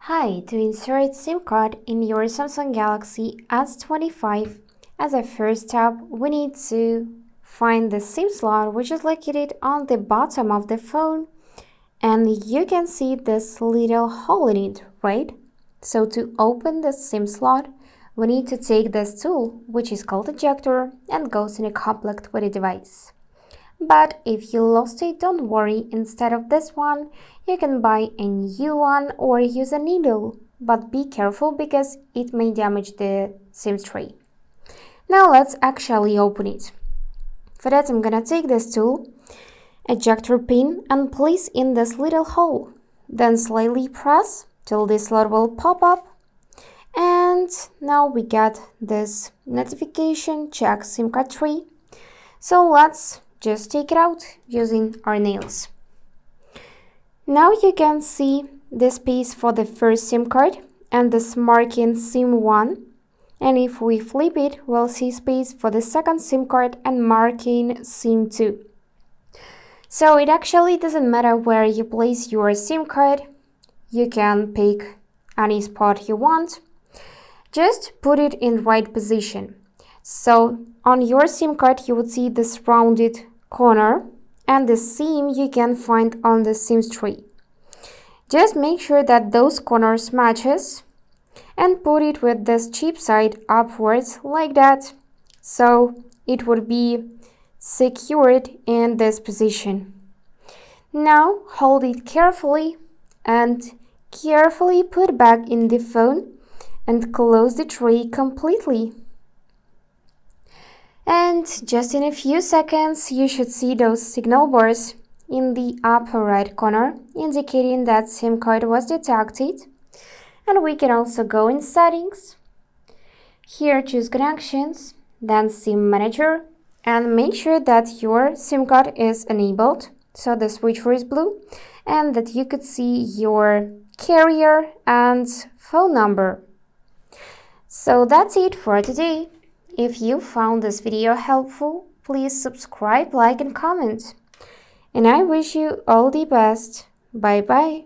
Hi, to insert SIM card in your Samsung Galaxy S25, as a first step, we need to find the SIM slot which is located on the bottom of the phone, and you can see this little hole in it, right? So to open the SIM slot, we need to take this tool, which is called ejector, and goes in a conflict with the device. But if you lost it, don't worry, instead of this one, you can buy a new one or use a needle. But be careful because it may damage the SIM tray. Now let's actually open it. For that, I'm gonna take this tool, ejector pin, and place in this little hole. Then slightly press till this slot will pop up. And now we get this notification, check SIM card tray. So let's just take it out using our nails. Now you can see the space for the first SIM card and this marking SIM1. And if we flip it, we'll see space for the second SIM card and marking SIM2. So it actually doesn't matter where you place your SIM card. You can pick any spot you want. Just put it in right position. So on your SIM card, you would see this rounded corner and the SIM you can find on the SIM tray. Just make sure that those corners matches and put it with this chip side upwards like that, so it would be secured in this position. Now hold it carefully and carefully put back in the phone and close the tray completely. And just in a few seconds, you should see those signal bars in the upper right corner, indicating that SIM card was detected. And we can also go in settings. Here choose connections, then SIM manager, and make sure that your SIM card is enabled, so the switcher is blue, and that you could see your carrier and phone number. So that's it for today. If you found this video helpful, please subscribe, like, and comment. And I wish you all the best. Bye bye.